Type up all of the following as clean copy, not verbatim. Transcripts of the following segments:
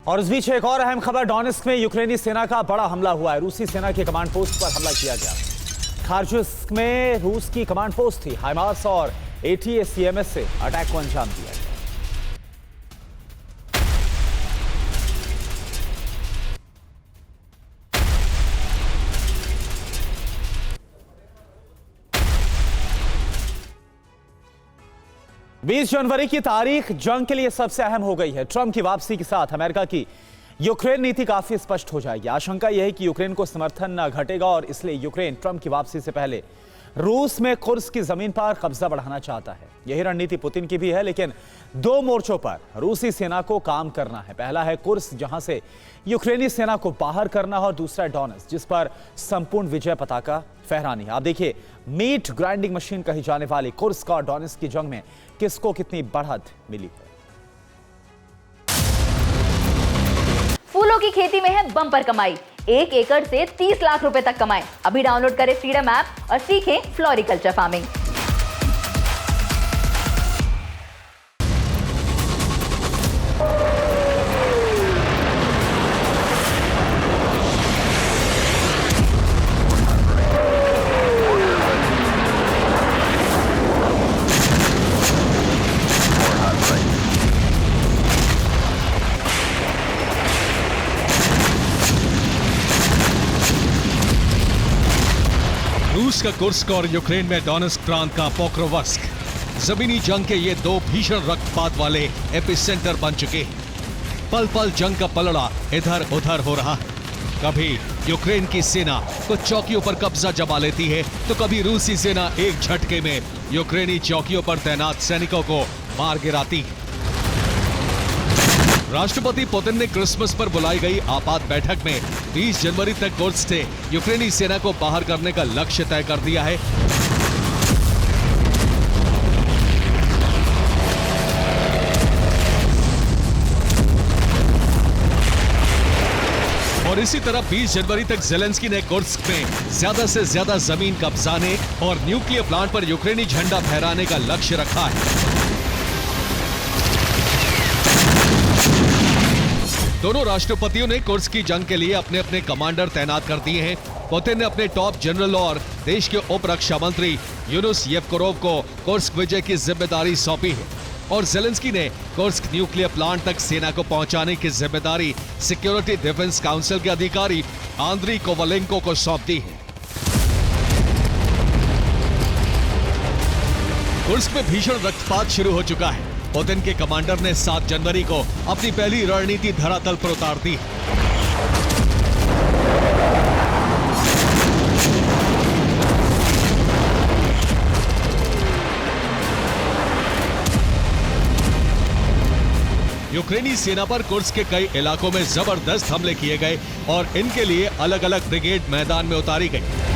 और इस बीच एक और अहम खबर, डोनेत्स्क में यूक्रेनी सेना का बड़ा हमला हुआ है। रूसी सेना के कमांड पोस्ट पर हमला किया गया। खार्किव में रूस की कमांड पोस्ट थी। हाइमार्स और ATACMS से अटैक को अंजाम दिया गया। बीस जनवरी की तारीख जंग के लिए सबसे अहम हो गई है। ट्रंप की वापसी के साथ अमेरिका की यूक्रेन नीति काफी स्पष्ट हो जाएगी। आशंका यह है कि यूक्रेन को समर्थन न घटेगा और इसलिए यूक्रेन ट्रंप की वापसी से पहले रूस में कुर्स्क की जमीन पर कब्जा बढ़ाना चाहता है। यही रणनीति पुतिन की भी है, लेकिन दो मोर्चों पर रूसी सेना को काम करना है। पहला है कुर्स्क, जहां से यूक्रेनी सेना को बाहर करना है, और दूसरा है डोनेत्स्क, जिस पर संपूर्ण विजय पताका फहरानी है। आप देखिए, मीट ग्राइंडिंग मशीन कही जाने वाली कुर्स्क और डोनेत्स्क की जंग में किसको कितनी बढ़त मिली है। फूलों की खेती में है बम्पर कमाई। 1 एकड़ से 30 लाख रुपए तक कमाएं। अभी डाउनलोड करें फ्रीडम ऐप और सीखें फ्लोरिकल्चर फार्मिंग। रूस का कुर्स्क और यूक्रेन में डोनेत्स्क प्रांत का पोक्रोवस्क जमीनी जंग के ये दो भीषण रक्तपात वाले एपिसेंटर बन चुके हैं। पल पल जंग का पलड़ा इधर उधर हो रहा है। कभी यूक्रेन की सेना कुछ चौकियों पर कब्जा जमा लेती है, तो कभी रूसी सेना एक झटके में यूक्रेनी चौकियों पर तैनात सैनिकों को मार गिराती है। राष्ट्रपति पुतिन ने क्रिसमस पर बुलाई गई आपात बैठक में 20 जनवरी तक कुर्स्क से यूक्रेनी सेना को बाहर करने का लक्ष्य तय कर दिया है। और इसी तरह 20 जनवरी तक ज़ेलेंस्की ने कुर्स्क में ज्यादा से ज्यादा जमीन कब्जाने और न्यूक्लियर प्लांट पर यूक्रेनी झंडा फहराने का लक्ष्य रखा है। दोनों राष्ट्रपतियों ने कुर्स्क की जंग के लिए अपने अपने कमांडर तैनात कर दिए हैं। पुतिन ने अपने टॉप जनरल और देश के उप रक्षा मंत्री यूनुस येवकोरोव को कुर्स्क विजय की जिम्मेदारी सौंपी है, और ज़ेलेंस्की ने कुर्स्क न्यूक्लियर प्लांट तक सेना को पहुंचाने की जिम्मेदारी सिक्योरिटी डिफेंस काउंसिल के अधिकारी आंद्री कोवलेंको को सौंप दी है। कुर्स्क में भीषण रक्तपात शुरू हो चुका है। पुतिन के कमांडर ने 7 जनवरी को अपनी पहली रणनीति धरातल पर उतार दी। यूक्रेनी सेना पर कुर्स्क के कई इलाकों में जबरदस्त हमले किए गए और इनके लिए अलग अलग ब्रिगेड मैदान में उतारी गई।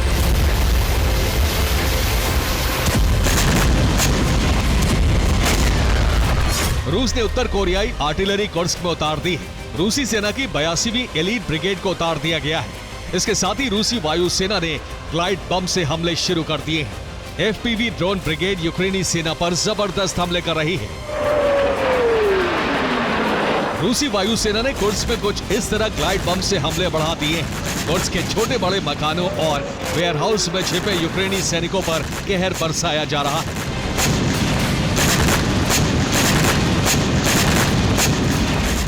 रूस ने उत्तर कोरियाई आर्टिलरी कुर्स्क में उतार दी है। रूसी सेना की 82वीं एलीट ब्रिगेड को उतार दिया गया है। इसके साथ ही रूसी वायुसेना ने ग्लाइड बम से हमले शुरू कर दिए हैं। FPV ड्रोन ब्रिगेड यूक्रेनी सेना पर जबरदस्त हमले कर रही है। रूसी वायुसेना ने कुर्स्क में कुछ इस तरह ग्लाइड बम से हमले बढ़ा दिए हैं। कुर्स्क के छोटे बड़े मकानों और वेयरहाउस में छिपे यूक्रेनी सैनिकों पर कहर बरसाया जा रहा है।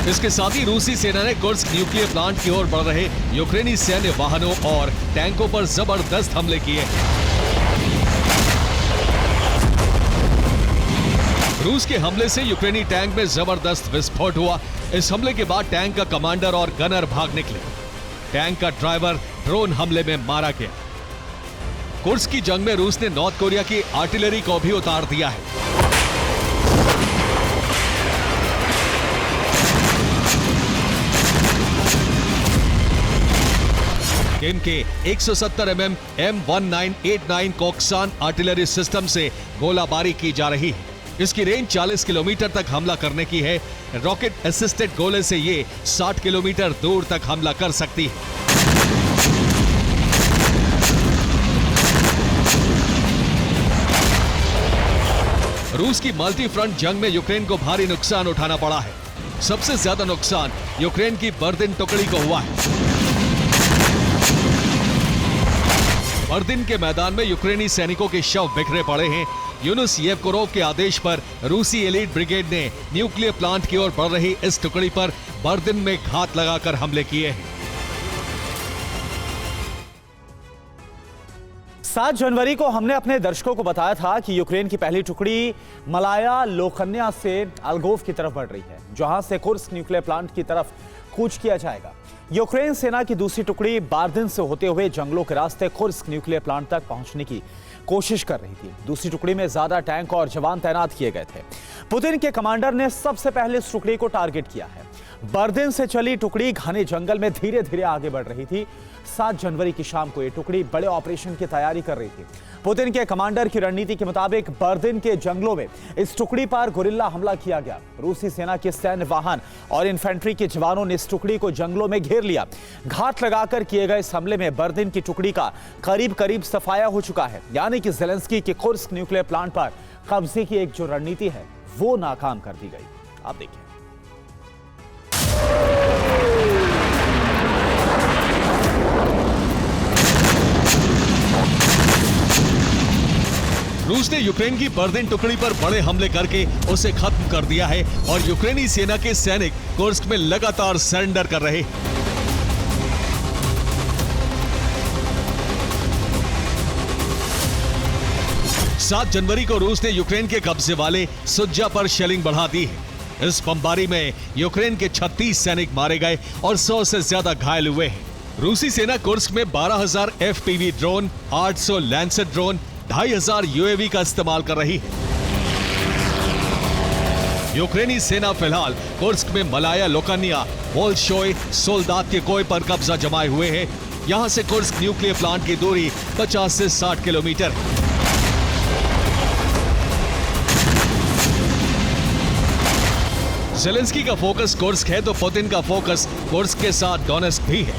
इसके साथ ही रूसी सेना ने कुर्स्क न्यूक्लियर प्लांट की ओर बढ़ रहे यूक्रेनी सैन्य वाहनों और टैंकों पर जबरदस्त हमले किए। रूस के हमले से यूक्रेनी टैंक में जबरदस्त विस्फोट हुआ। इस हमले के बाद टैंक का कमांडर और गनर भाग निकले। टैंक का ड्राइवर ड्रोन हमले में मारा गया। कुर्स्क की जंग में रूस ने नॉर्थ कोरिया की आर्टिलरी को भी उतार दिया है। किम के 170 mm M1989 कोक्सान आर्टिलरी सिस्टम से गोलाबारी की जा रही है। इसकी रेंज 40 किलोमीटर तक हमला करने की है। रॉकेट असिस्टेड गोले से ये 60 किलोमीटर दूर तक हमला कर सकती है। रूस की मल्टी फ्रंट जंग में यूक्रेन को भारी नुकसान उठाना पड़ा है। सबसे ज्यादा नुकसान यूक्रेन की बर्दिन टुकड़ी को हुआ है। बर्दिन के मैदान में यूक्रेनी सैनिकों के शव बिखरे पड़े हैं। यूनुस येवकोरोव के आदेश पर रूसी एलीट ब्रिगेड ने न्यूक्लियर प्लांट की ओर बढ़ रही इस टुकड़ी पर बर्दिन में घात लगाकर हमले किए हैं। 7 जनवरी को हमने अपने दर्शकों को बताया था कि यूक्रेन की पहली टुकड़ी मलाया लोखन्या से अल्गोव की तरफ बढ़ रही है, जहां से कुर्स्क न्यूक्लियर प्लांट की तरफ कूच किया जाएगा। यूक्रेन सेना की दूसरी टुकड़ी बार्दिन से होते हुए जंगलों के रास्ते कुर्स्क न्यूक्लियर प्लांट तक पहुंचने की कोशिश कर रही थी। दूसरी टुकड़ी में ज्यादा टैंक और जवान तैनात किए गए थे। पुतिन के कमांडर ने सबसे पहले इस टुकड़ी को टारगेट किया है। बर्दिन से चली टुकड़ी घने जंगल में धीरे धीरे आगे बढ़ रही थी। 7 जनवरी की शाम को यह टुकड़ी बड़े ऑपरेशन की तैयारी कर रही थी। पुतिन के कमांडर की रणनीति के मुताबिक बर्दिन के जंगलों में इस टुकड़ी पर गुरिल्ला हमला किया गया। रूसी सेना के सैन्य वाहन और इन्फेंट्री के जवानों ने इस टुकड़ी को जंगलों में घेर लिया। घात लगाकर किए गए इस हमले में बर्दिन की टुकड़ी का करीब सफाया हो चुका है, यानी कि ज़ेलेंस्की के कुर्स्क न्यूक्लियर प्लांट पर कब्जे की एक जो रणनीति है वो नाकाम कर दी गई। आप देखिए। रूस ने यूक्रेन की बर्दिन टुकड़ी पर बड़े हमले करके उसे खत्म कर दिया है और यूक्रेनी सेना के सैनिक कुर्स्क में लगातार सरेंडर कर रहे। सात जनवरी को रूस ने यूक्रेन के कब्जे वाले सुज्जा पर शेलिंग बढ़ा दी है। इस बमबारी में यूक्रेन के 36 सैनिक मारे गए और 100 से ज्यादा घायल हुए हैं। रूसी सेना कुर्स्क में 12,000 FPV drone, 800 lancer drone, 2,500 UAV का इस्तेमाल कर रही है। यूक्रेनी सेना फिलहाल कुर्स्क में मलाया लोकानिया, वोल्शोय, सोल्दात्यकोय पर कब्जा जमाए हुए है। यहां से कुर्स्क न्यूक्लियर प्लांट की दूरी 50 से 60 किलोमीटर है। ज़ेलेंस्की का फोकस कुर्स्क है तो पुतिन का फोकस कुर्स्क के साथ डोनेस्क भी है।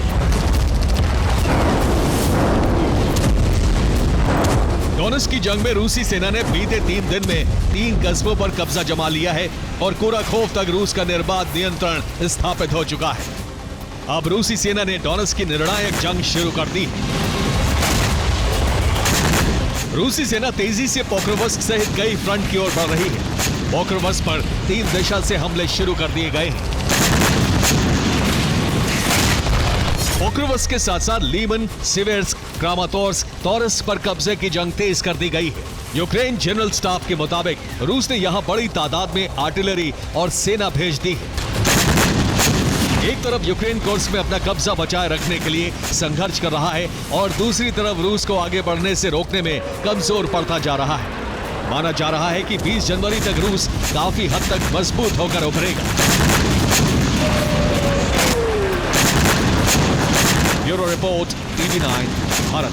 डोनेस्क की जंग में रूसी सेना ने बीते 3 दिन में 3 कस्बों पर कब्जा जमा लिया है और कुराखोव तक रूस का निर्बाध नियंत्रण स्थापित हो चुका है। अब रूसी सेना ने डोनेस्क की निर्णायक जंग शुरू कर दी। रूसी सेना तेजी से पोक्रोवस्क सहित कई फ्रंट की ओर बढ़ रही है। पोक्रोवस्क पर 3 दिशा से हमले शुरू कर दिए गए हैं। पोक्रोवस्क के साथ साथ लीमन, सिवेर्स्क, क्रामातोर्स्क, तोरस पर कब्जे की जंग तेज कर दी गई है। यूक्रेन जनरल स्टाफ के मुताबिक रूस ने यहां बड़ी तादाद में आर्टिलरी और सेना भेज दी है। एक तरफ यूक्रेन कुर्स्क में अपना कब्जा बचाए रखने के लिए संघर्ष कर रहा है और दूसरी तरफ रूस को आगे बढ़ने से रोकने में कमजोर पड़ता जा रहा है। माना जा रहा है कि 20 जनवरी तक रूस काफी हद तक मजबूत होकर उभरेगा। Bureau report, TV9 Bharat.